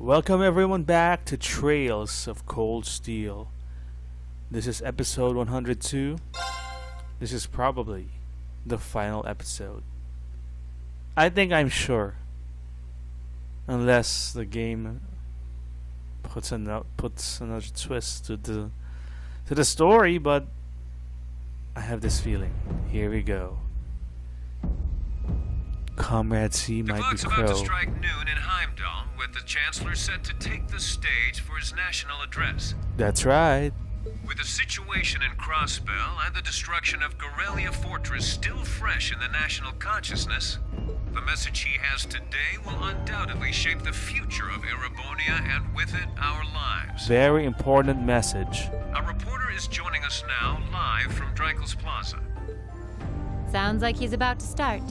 Welcome everyone back to Trails of Cold Steel. This is episode 102. This is probably the final episode. I'm sure. Unless the game puts another twist to the story, but I have this feeling. Here we go. Comrade C might be The clock's about to strike noon in Heimdall, with the Chancellor set to take the stage for his national address. That's right. With the situation in Crossbell and the destruction of Gorelia Fortress still fresh in the national consciousness, the message he has today will undoubtedly shape the future of Erebonia and with it, our lives. Very important message. A reporter is joining us now, live from Dreikel's Plaza. Sounds like he's about to start.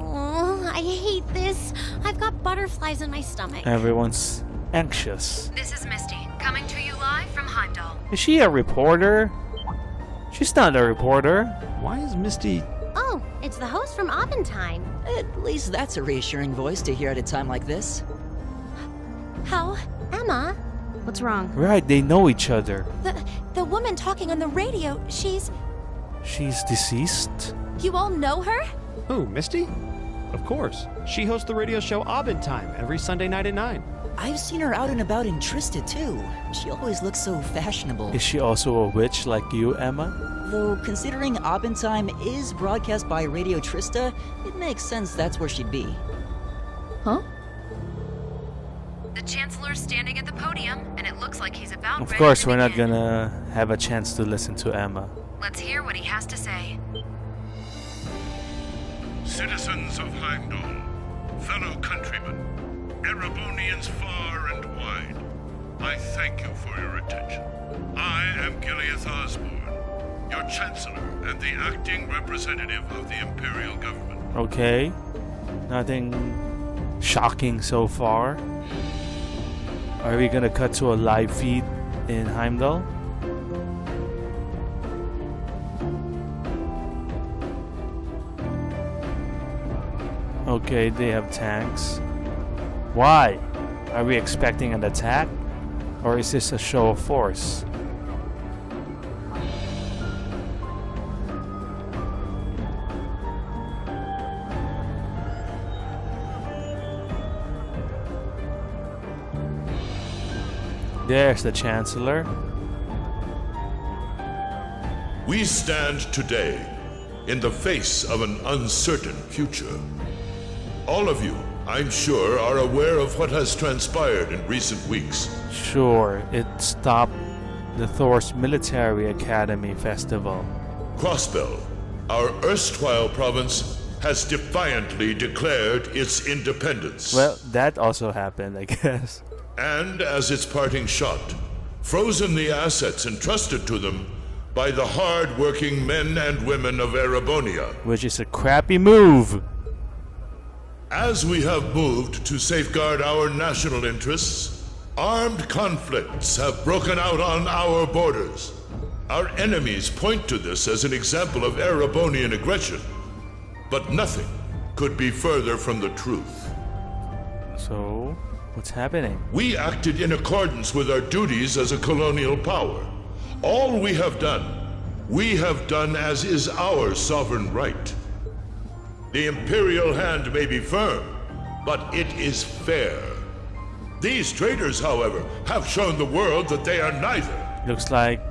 Oh, I hate this. I've got butterflies in my stomach. Everyone's anxious. This is Misty, coming to you live from Heimdall. Is she a reporter? She's not a reporter. Why is Misty... Oh, it's the host from Abendheim. At least that's a reassuring voice to hear at a time like this. How? Emma? What's wrong? Right, they know each other. The woman talking on the radio, she's deceased? You all know her? Who, Misty? Of course. She hosts the radio show Abendheim every Sunday night at 9. I've seen her out and about in Trista too. She always looks so fashionable. Is she also a witch like you, Emma? Though considering Abendheim is broadcast by Radio Trista, it makes sense that's where she'd be. Huh? The Chancellor's standing at the podium, and it looks like he's about Of ready course, to we're not begin. gonna have a chance to listen to Emma. Let's hear what he has to say. Citizens of Heimdall, fellow countrymen, Erebonians far and wide, I thank you for your attention. I am Gileath Osborne, your Chancellor and the acting representative of the Imperial Government. Okay. Nothing shocking so far. Are we gonna cut to a live feed in Heimdall? Okay, they have tanks. Why? Are we expecting an attack? Or is this a show of force? There's the Chancellor. We stand today in the face of an uncertain future. All of you, I'm sure, are aware of what has transpired in recent weeks. Sure, it stopped the Thors Military Academy festival. Crossbell, our erstwhile province, has defiantly declared its independence. Well, that also happened, I guess. And as its parting shot, frozen the assets entrusted to them by the hard-working men and women of Erebonia. Which is a crappy move. As we have moved to safeguard our national interests, armed conflicts have broken out on our borders. Our enemies point to this as an example of Erebonian aggression, but nothing could be further from the truth. So, what's happening? We acted in accordance with our duties as a colonial power. All we have done as is our sovereign right. The Imperial hand may be firm, but it is fair. These traitors, however, have shown the world that they are neither. Looks like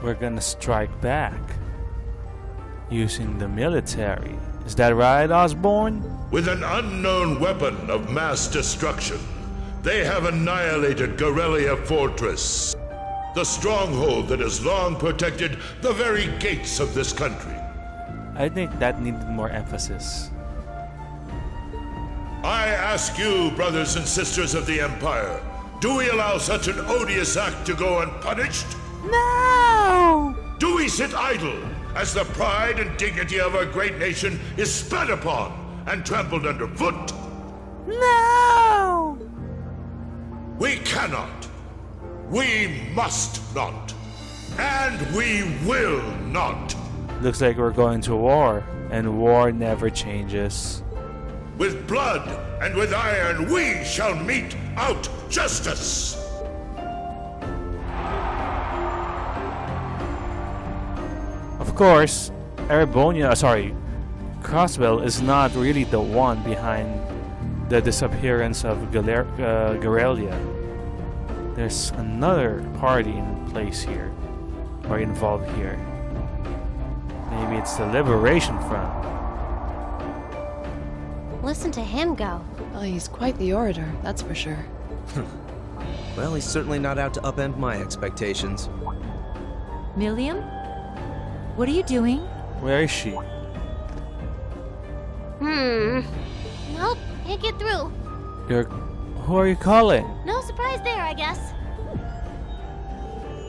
we're gonna strike back. Using the military. Is that right, Osborne? With an unknown weapon of mass destruction, they have annihilated Gorelia Fortress, the stronghold that has long protected the very gates of this country. I think that needed more emphasis. I ask you, brothers and sisters of the Empire, do we allow such an odious act to go unpunished? No! Do we sit idle as the pride and dignity of our great nation is spat upon and trampled underfoot? No! We cannot. We must not. And we will not. Looks like we're going to war, and war never changes. With blood and with iron we shall mete out justice! Of course, Crossbell is not really the one behind the disappearance of Garelia. There's another party in place here, or involved here. Maybe it's the Liberation Front. Listen to him go. Well, he's quite the orator, that's for sure. Well, he's certainly not out to upend my expectations. Milliam? What are you doing? Where is she? Nope, can't get through. Who are you calling? No surprise there, I guess.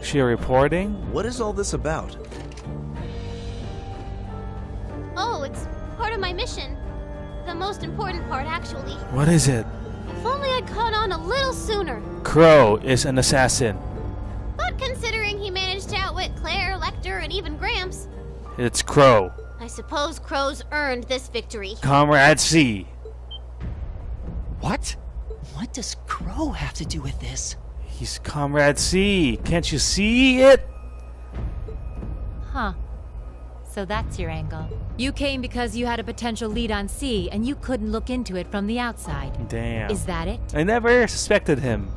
She reporting? What is all this about? Oh, it's part of my mission. The most important part, actually. What is it? If only I'd caught on a little sooner. Crow is an assassin. But considering he managed to outwit Claire, Lecter, and even Gramps, It's Crow. I suppose Crow's earned this victory. Comrade C. What? What does Crow have to do with this? He's Comrade C. Can't you see it? Huh. So that's your angle. You came because you had a potential lead on C, and you couldn't look into it from the outside. Damn. Is that it? I never suspected him.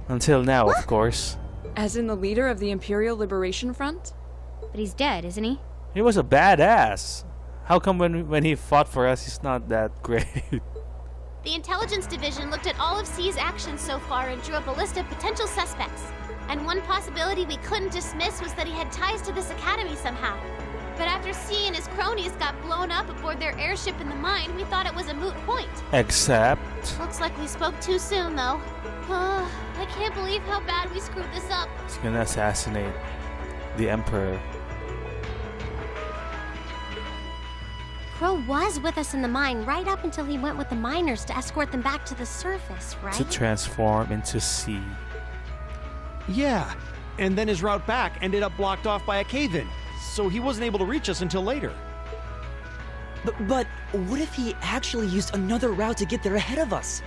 Until now, of course. As in the leader of the Imperial Liberation Front? But he's dead, isn't he? He was a badass. How come when he fought for us, he's not that great? The Intelligence Division looked at all of C's actions so far and drew up a list of potential suspects. And one possibility we couldn't dismiss was that he had ties to this academy somehow. But after C and his cronies got blown up aboard their airship in the mine, we thought it was a moot point. Except... Looks like we spoke too soon, though. I can't believe how bad we screwed this up. he's gonna assassinate the Emperor. Crow was with us in the mine right up until he went with the miners to escort them back to the surface, right? To transform into C. Yeah, and then his route back ended up blocked off by a cave-in, so he wasn't able to reach us until later. But what if he actually used another route to get there ahead of us?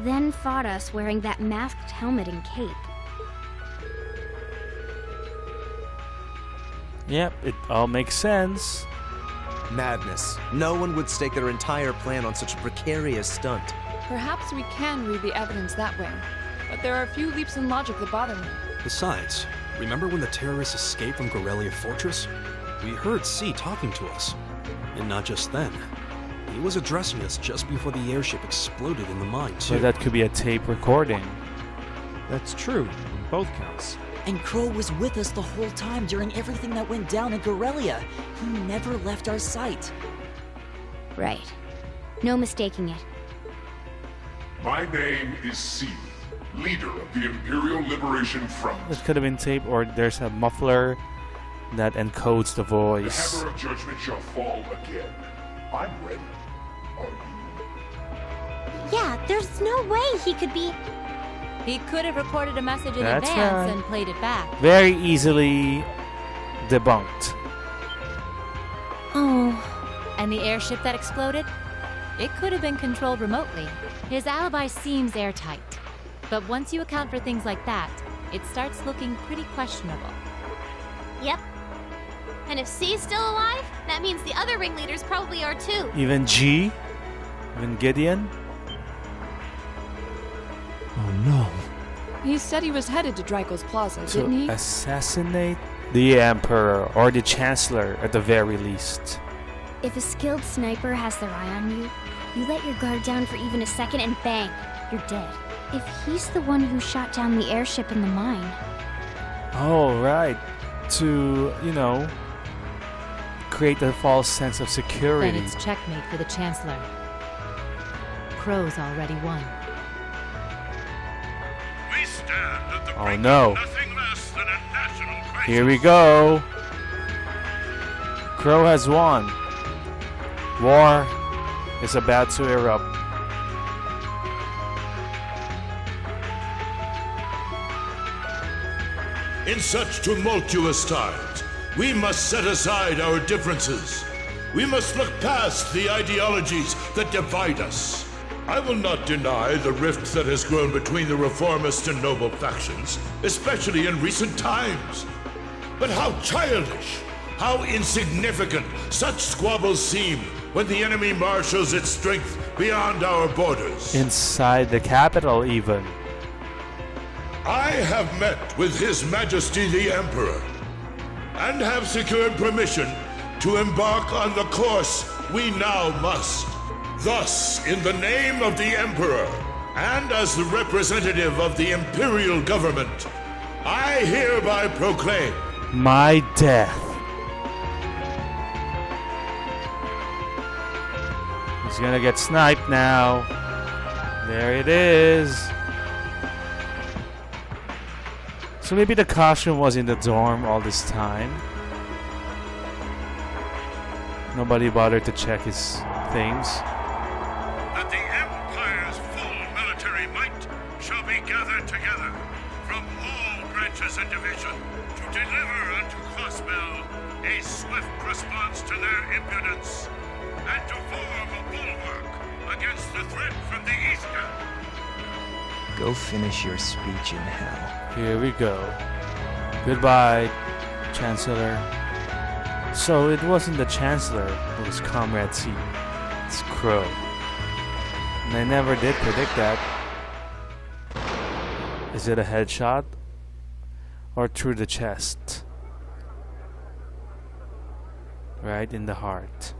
Then fought us wearing that masked helmet and cape. Yep, it all makes sense. Madness. No one would stake their entire plan on such a precarious stunt. Perhaps we can read the evidence that way, but there are a few leaps in logic that bother me. Besides, remember when the terrorists escaped from Garelia Fortress? We heard C talking to us. And not just then. He was addressing us just before the airship exploded in the mine, too. So that could be a tape recording. That's true, on both counts. And Crow was with us the whole time during everything that went down in Garelia. He never left our sight. Right. No mistaking it. My name is C, leader of the Imperial Liberation Front. It could have been tape, or there's a muffler that encodes the The voice. hammer of judgment shall fall again. I'm ready. Are you? Yeah, there's no way he could be... He could have recorded a message in That's advance right. and played it back. Very easily debunked. Oh. And the airship that exploded? It could have been controlled remotely. His alibi seems airtight. But once you account for things like that, it starts looking pretty questionable. Yep. And if C's still alive, that means the other ringleaders probably are too. Even G? Even Gideon? Oh no. He said he was headed to Drykel's Plaza, To didn't he? assassinate the Emperor, or the Chancellor at the very least. If a skilled sniper has their eye on you, you let your guard down for even a second and bang, you're dead. If he's the one who shot down the airship in the mine. Oh, right. To, create a false sense of security. Then it's checkmate for the Chancellor. Crow's already won. We stand at the Oh no. nothing less than a national crisis. Here we go. Crow has won. War is about to erupt. In such tumultuous times, we must set aside our differences We must look past the ideologies that divide us. I will not deny the rift that has grown between the reformist and noble factions, especially in recent times. But how childish, how insignificant such squabbles seem when the enemy marshals its strength beyond our borders. Inside the capital, even. I have met with His Majesty the Emperor, and have secured permission to embark on the course we now must. Thus, in the name of the Emperor, and as the representative of the Imperial Government, I hereby proclaim my death. He's gonna get sniped now. There it is. So maybe the costume was in the dorm all this time. Nobody bothered to check his things. that the Empire's full military might shall be gathered together from all branches and division to deliver unto Crossbell a swift response to their impudence, and to form a bulwark against the threat from the eastern. Go finish your speech in hell. Here we go. Goodbye, Chancellor. So it wasn't the Chancellor, it was Comrade C. It's Crow. And I never did predict that. Is it a headshot? Or through the chest? Right in the heart.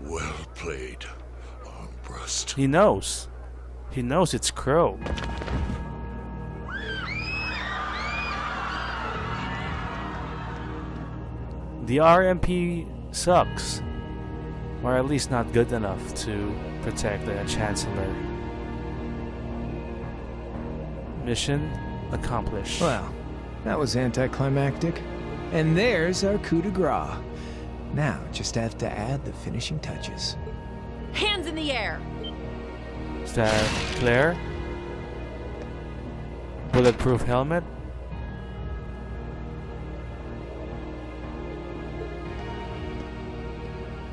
Well played, Armbrust. He knows. He knows it's Crow. The RMP sucks. Or at least not good enough to protect the Chancellor. Mission accomplished. Well, that was anticlimactic. And there's our coup de grace. Now, just have to add the finishing touches. Hands in the air! Is that Claire? Bulletproof helmet?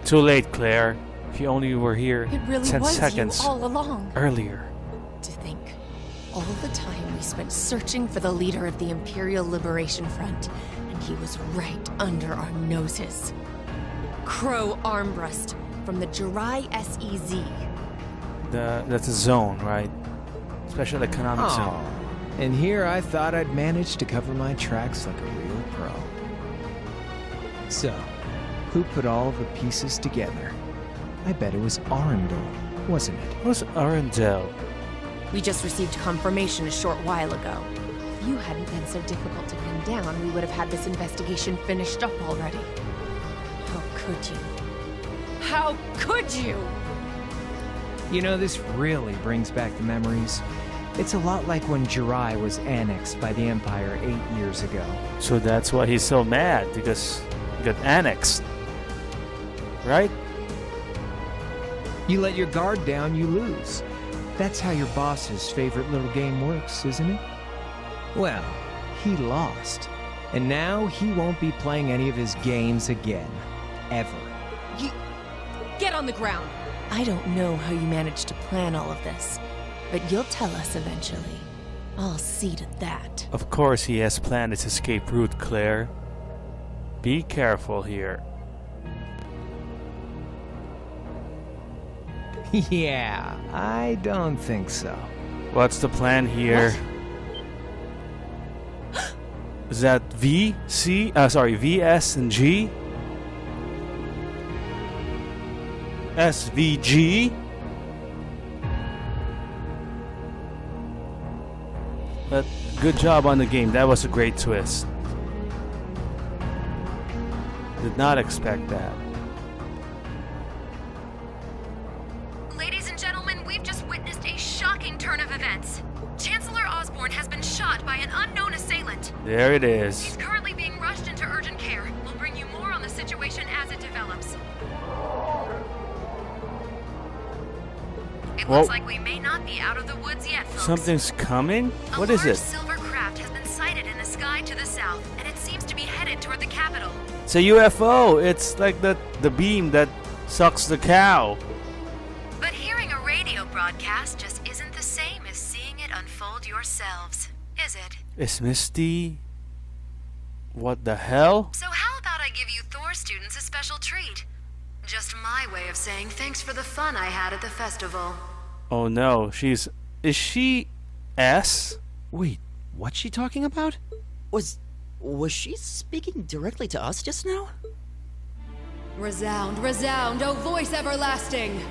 Too late, Claire. If you only were here It really 10 was seconds you all along. earlier. To think, all the time we spent searching for the leader of the Imperial Liberation Front, and he was right under our noses. Crow Armbrust from the Jirai SEZ. That's a zone, right? Special economic zone. And here I thought I'd managed to cover my tracks like a real pro. So, who put all the pieces together? I bet it was Arundel, wasn't it? Who's Arundel? We just received confirmation a short while ago. If you hadn't been so difficult to pin down, we would have had this investigation finished up already. How could you? How could you? You know, this really brings back the memories. It's a lot like when Jirai was annexed by the Empire 8 years ago. So that's why he's so mad, because he got annexed. Right? You let your guard down, you lose. That's how your boss's favorite little game works, isn't it? Well, he lost. And now he won't be playing any of his games again. Ever. You... Get on the ground! I don't know how you managed to plan all of this, but you'll tell us eventually. I'll see to that. Of course he has planned his escape route, Claire. Be careful here. Yeah, I don't think so. What's the plan here? Is that V, C? V, S, and G? SVG? But good job on the game. That was a great twist. Did not expect that. Ladies and gentlemen, we've just witnessed a shocking turn of events. Chancellor Osborne has been shot by an unknown assailant. There it is. He's currently being rushed into urgent care. We'll bring you more on the situation as it develops. It looks like we may not be out of the woods yet, folks. Something's coming? What is A it? large silver craft has been sighted in the sky to the south, and it seems to be headed toward the capital. It's a UFO. It's like the beam that sucks the cow. But hearing a radio broadcast just isn't the same as seeing it unfold yourselves, is it? Is Misty? What the hell? So how about I give you Thor students a special treat? Just my way of saying thanks for the fun I had at the festival. Oh no, is she S? Wait, what's she talking about? Was she speaking directly to us just now? Resound, resound, O voice everlasting!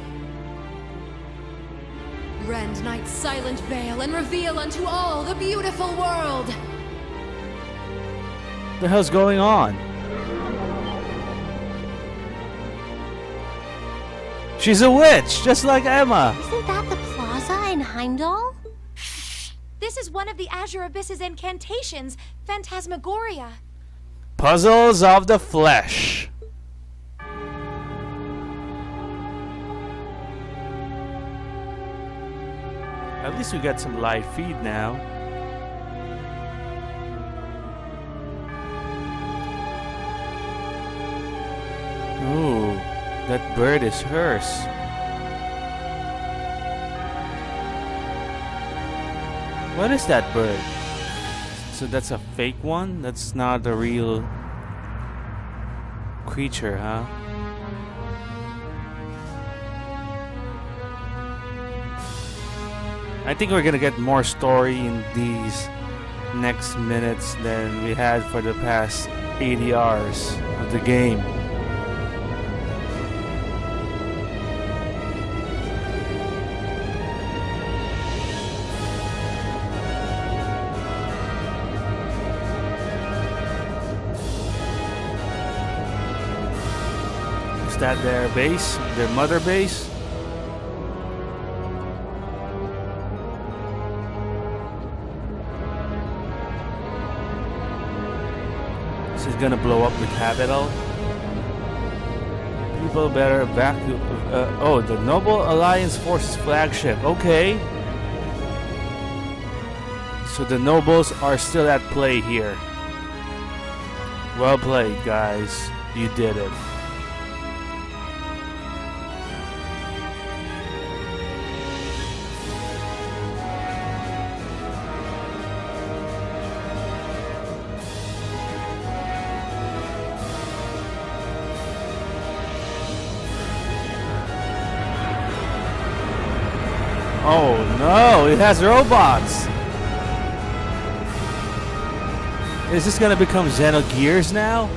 Rend night's silent veil and reveal unto all the beautiful world! What the hell's going on? She's a witch, just like Emma. Isn't that the plaza in Heimdall? This is one of the Azure Abyss's incantations, phantasmagoria. Puzzles of the flesh. At least we got some live feed now. Ooh, that bird is hers. What is that bird? So that's a fake one? That's not a real creature, huh? I think we're gonna get more story in these next minutes than we had for the past 80 hours of the game. Is that their base? Their mother base? This is gonna blow up the capital. People better evacuate. Oh, the Noble Alliance Forces flagship. Okay. So the nobles are still at play here. Well played, guys. You did it. Oh no, it has robots! Is this gonna become Xenogears now?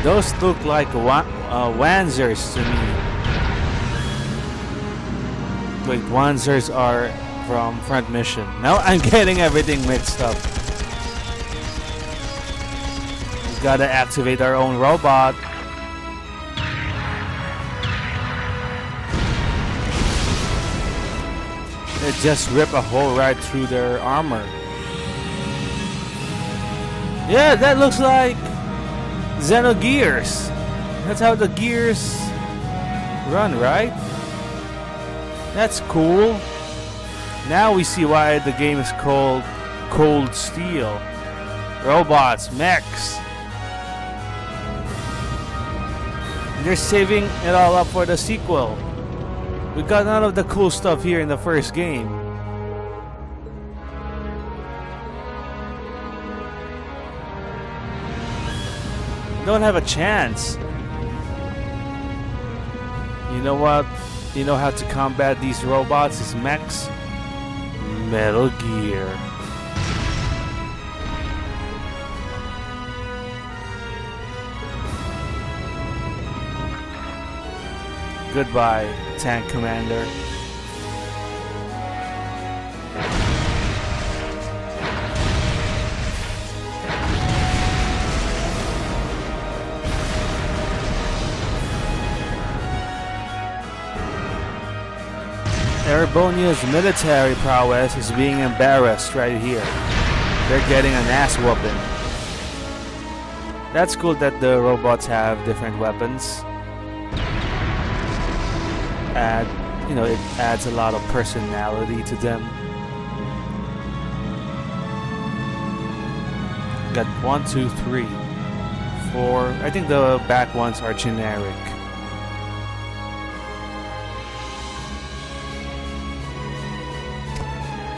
Those look like Wanzers to me. Wait, Wanzers are from Front Mission. Now I'm getting everything mixed up. We gotta activate our own robot. They just rip a hole right through their armor. Yeah, that looks like Xenogears. That's how the gears run, right? That's cool. Now we see why the game is called Cold Steel. Robots, mechs. They're saving it all up for the sequel. We got none of the cool stuff here in the first game. Don't have a chance. You know what? You know how to combat these robots, these mechs? Metal Gear. Goodbye, Tank Commander. Erebonia's military prowess is being embarrassed right here. They're getting an ass whooping. That's cool that the robots have different weapons. Add you know, it adds a lot of personality to them. Got 1, 2, 3, 4. I think the back ones are generic.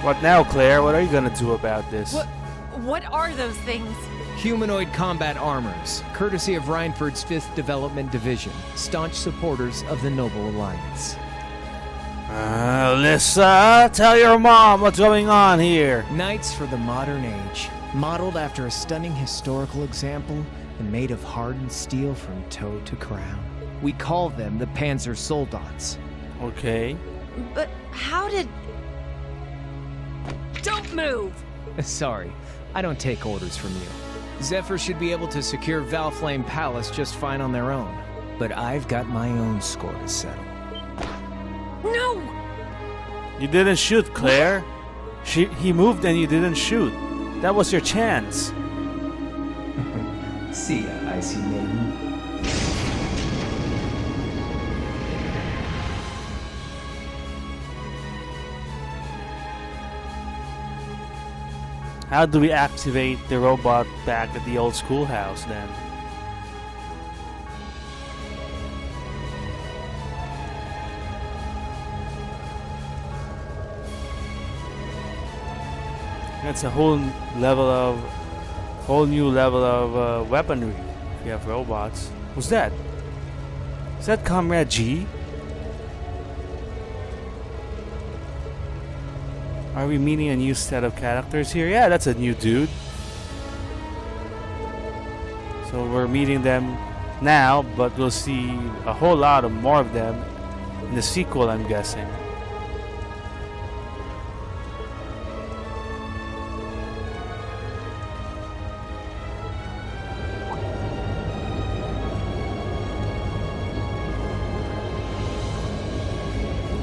What now, Claire? What are you gonna do about this? What are those things? Humanoid combat armors, courtesy of Reinford's 5th Development Division, staunch supporters of the Noble Alliance. Alyssa, tell your mom what's going on here. Knights for the modern age, modeled after a stunning historical example and made of hardened steel from toe to crown. We call them the Panzer Soldats. Okay. But how did... Don't move! Sorry, I don't take orders from you. Zephyr should be able to secure Valflame Palace just fine on their own. But I've got my own score to settle. No! You didn't shoot, Claire. He moved and you didn't shoot. That was your chance. See ya, Icy Maiden. How do we activate the robot back at the old schoolhouse then? That's a whole new level of weaponry. If you have robots. What's that? Is that Comrade G? Are we meeting a new set of characters here? Yeah, that's a new dude. So we're meeting them now, but we'll see a whole lot of more of them in the sequel, I'm guessing.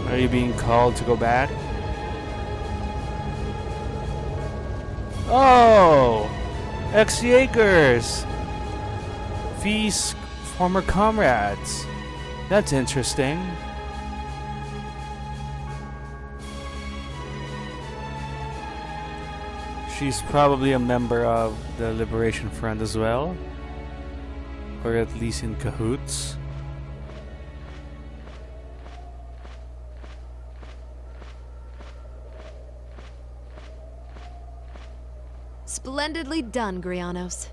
Are you being called to go back? Oh! Xenogears! V's former comrades. That's interesting. She's probably a member of the Liberation Front as well. Or at least in cahoots. Splendidly done, Grianos.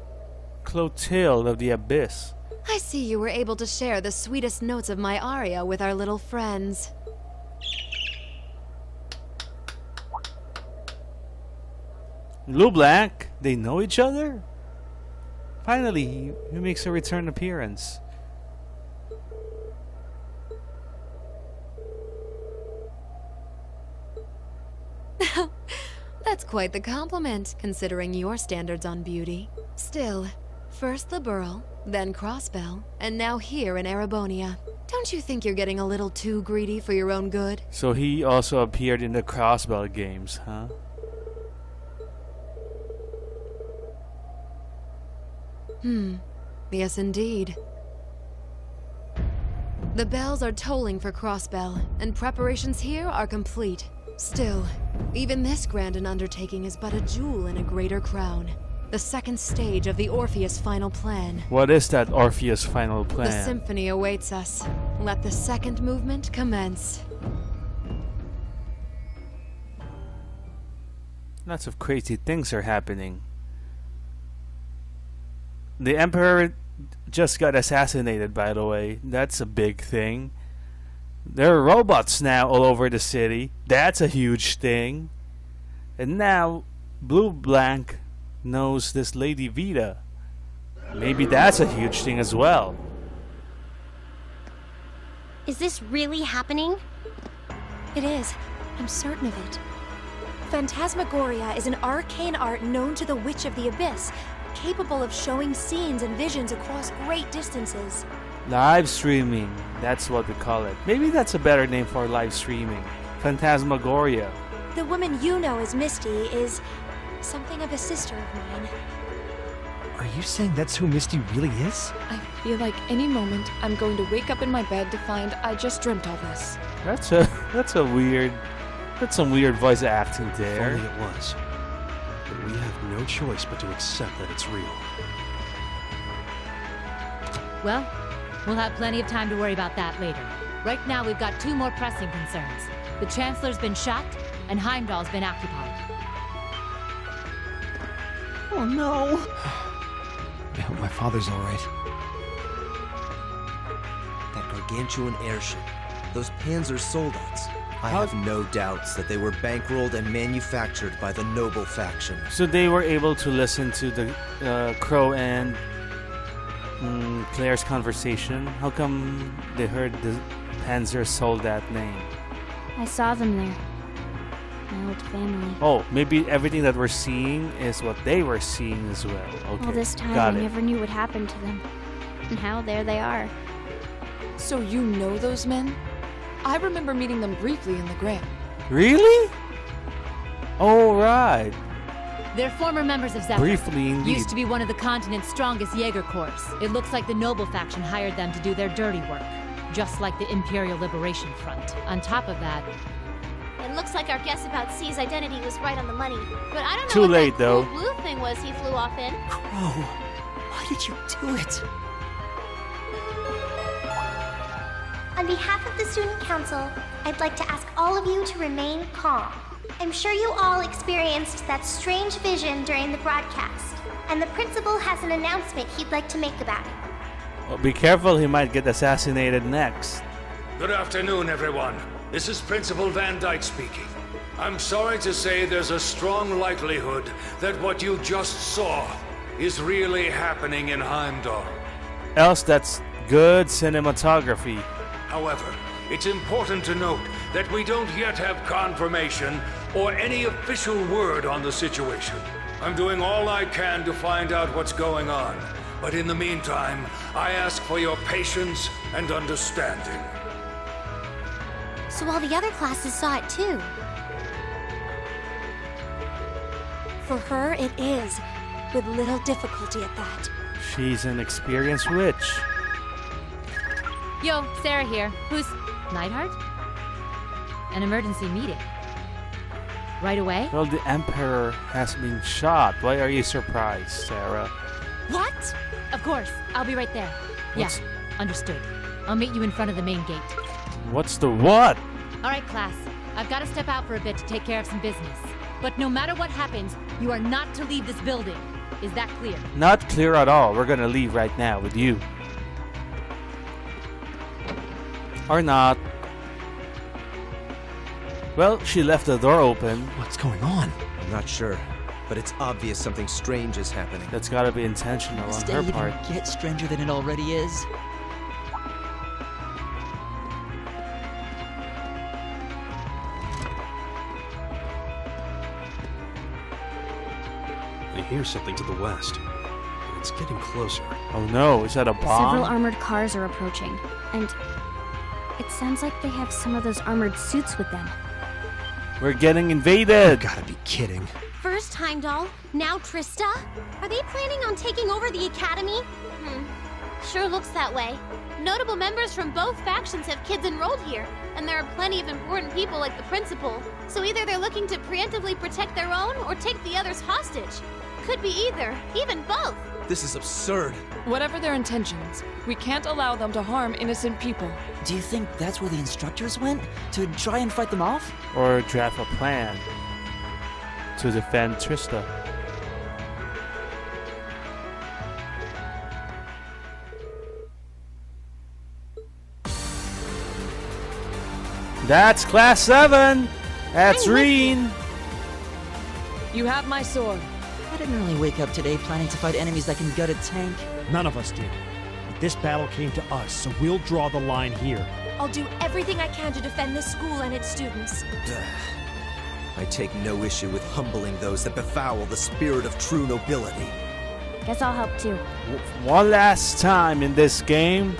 Clotilde of the Abyss. I see you were able to share the sweetest notes of my aria with our little friends. LeBlanc, they know each other? Finally, he makes a return appearance. That's quite the compliment, considering your standards on beauty. Still, first the Burl, then Crossbell, and now here in Erebonia. Don't you think you're getting a little too greedy for your own good? So he also appeared in the Crossbell games, huh? Yes indeed. The bells are tolling for Crossbell, and preparations here are complete. Still, even this grand an undertaking is but a jewel in a greater crown. The second stage of the Orpheus final plan. What is that Orpheus final plan? The symphony awaits us. Let the second movement commence. Lots of crazy things are happening. The Emperor just got assassinated, by the way. That's a big thing. There are robots now all over the city. That's a huge thing. And now, Blue Blanc knows this Lady Vita. Maybe that's a huge thing as well. Is this really happening? It is. I'm certain of it. Phantasmagoria is an arcane art known to the Witch of the Abyss, capable of showing scenes and visions across great distances. Live streaming, that's what we call it. Maybe that's a better name for live streaming. Phantasmagoria. The woman you know as Misty is something of a sister of mine. Are you saying that's who Misty really is? I feel like any moment I'm going to wake up in my bed to find I just dreamt all this. That's some weird voice acting If there. only it was. But we have no choice but to accept that it's real. Well, we'll have plenty of time to worry about that later. Right now, we've got two more pressing concerns. The Chancellor's been shot, and Heimdall's been occupied. Oh no! I hope my father's alright. That gargantuan airship, those Panzer soldats. I have no doubts that they were bankrolled and manufactured by the noble faction. So they were able to listen to the Crow and Claire's conversation. How come they heard the Panzer Soldat name? I saw them there. My old family. Oh, maybe everything that we're seeing is what they were seeing as well. Okay, All this time, got I it. never knew what happened to them. And now there they are. So you know those men? I remember meeting them briefly in the Gram. Really? Oh, right. They're former members of Zephyr. Briefly, indeed. Used to be one of the continent's strongest Jaeger Corps. It looks like the Noble faction hired them to do their dirty work. Just like the Imperial Liberation Front. On top of that... It looks like our guess about C's identity was right on the money. But I don't know Too what late, that cool though. blue thing was he flew off in. Crow, why did you do it? On behalf of the Student Council, I'd like to ask all of you to remain calm. I'm sure you all experienced that strange vision during the broadcast, and the principal has an announcement he'd like to make about it. Well, be careful, he might get assassinated next. Good afternoon, everyone. This is Principal Van Dyke speaking. I'm sorry to say there's a strong likelihood that what you just saw is really happening in Heimdall. Else, that's good cinematography. However, it's important to note that we don't yet have confirmation or any official word on the situation. I'm doing all I can to find out what's going on, but in the meantime, I ask for your patience and understanding. So all the other classes saw it too. For her, it is, with little difficulty at that. She's an experienced witch. Yo, Sarah here. Who's... Neidhart? An emergency meeting. Right away? Well, the Emperor has been shot. Why are you surprised, Sarah? What? Of course. I'll be right there. What's- Yeah, understood. I'll meet you in front of the main gate. What's the what? All right, class. I've got to step out for a bit to take care of some business. But no matter what happens, you are not to leave this building. Is that clear? Not clear at all. We're gonna leave right now with you. Or not. Well, she left the door open. What's going on? I'm not sure, but it's obvious something strange is happening. That's gotta be intentional This on day her even part. gets stranger than it already is. I hear something to the west, and it's getting closer. Oh no, is that a bomb? Several armored cars are approaching, and it sounds like they have some of those armored suits with them. We're getting invaded. You gotta be kidding. First Heimdall, now Trista? Are they planning on taking over the Academy? Sure looks that way. Notable members from both factions have kids enrolled here, and there are plenty of important people like the principal. So either they're looking to preemptively protect their own or take the others hostage. Could be either, even both. This is absurd. Whatever their intentions, we can't allow them to harm innocent people. Do you think that's where the instructors went? To try and fight them off? Or draft a plan to defend Trista. That's class 7. That's Reen. You have my sword. I didn't really wake up today planning to fight enemies that can gut a tank. None of us did. But this battle came to us, so we'll draw the line here. I'll do everything I can to defend this school and its students. I take no issue with humbling those that befoul the spirit of true nobility. Guess I'll help too. One last time in this game.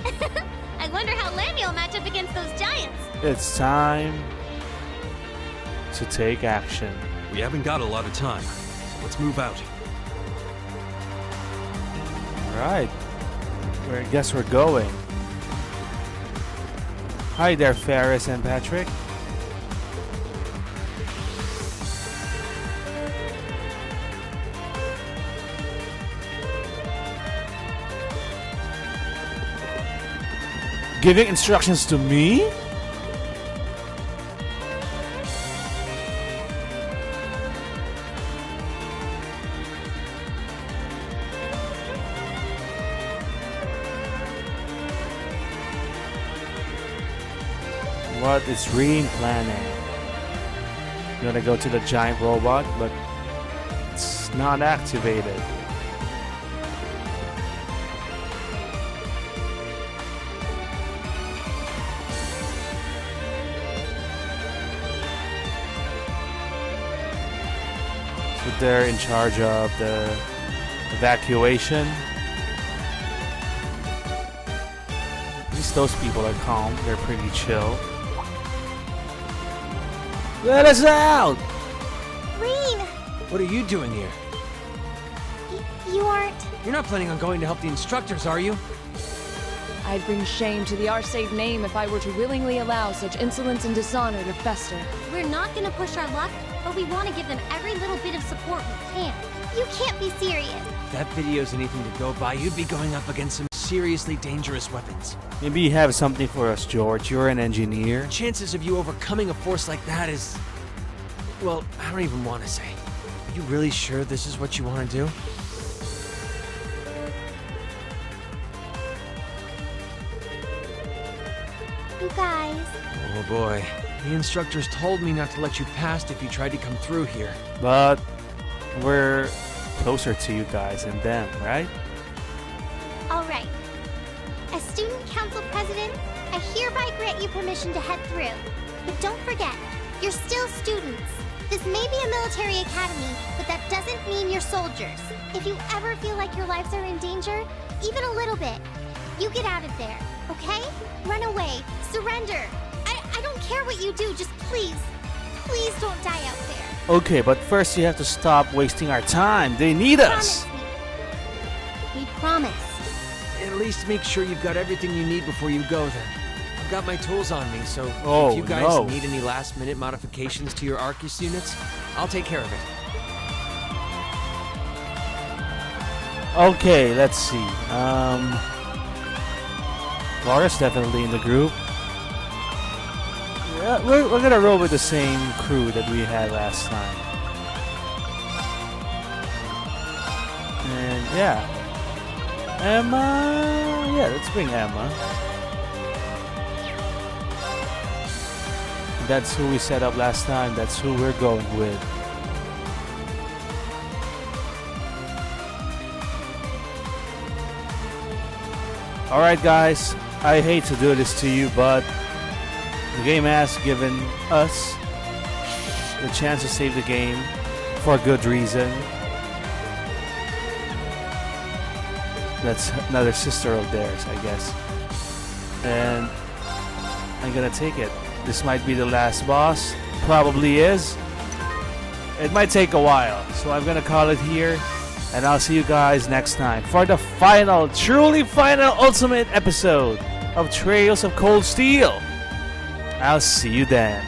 I wonder how Lammy will match up against those giants. It's time to take action. We haven't got a lot of time, so let's move out. Alright. I guess we're going. Hi there, Ferris and Patrick. Giving instructions to me? What is Reen planning? I'm gonna go to the giant robot, but it's not activated. So they're in charge of the evacuation. At least those people are calm. They're pretty chill. Let us out! Reen! What are you doing here? You aren't... You're not planning on going to help the instructors, are you? I'd bring shame to the Arcade name if I were to willingly allow such insolence and dishonor to fester. We're not gonna push our luck, but we want to give them every little bit of support we can. You can't be serious. If that video's anything to go by, you'd be going up against some seriously dangerous weapons. Maybe you have something for us, George. You're an engineer. Chances of you overcoming a force like that is... Well, I don't even want to say. Are you really sure this is what you want to do? You guys. Oh boy. The instructors told me not to let you past if you tried to come through here. But we're closer to you guys than them, right? All right. As student council president, I hereby grant you permission to head through. But don't forget, you're still students. This may be a military academy, but that doesn't mean you're soldiers. If you ever feel like your lives are in danger, even a little bit, you get out of there, okay? Run away, surrender. I don't care what you do, just please don't die out there. Okay, but first you have to stop wasting our time. They need us. We promise. At least make sure you've got everything you need before you go then. I've got my tools on me, so Oh, if you guys no. need any last-minute modifications to your Arcus units, I'll take care of it. Okay, let's see. Laura's definitely in the group. Yeah, we're gonna roll with the same crew that we had last time. And yeah. Emma... Yeah, let's bring Emma. That's who we set up last time. That's who we're going with. Alright guys, I hate to do this to you, but the game has given us the chance to save the game for a good reason. That's another sister of theirs, I guess. And I'm gonna take it. This might be the last boss. Probably is. It might take a while, so I'm gonna call it here. And I'll see you guys next time for the final, truly final, ultimate episode of Trails of Cold Steel. I'll see you then.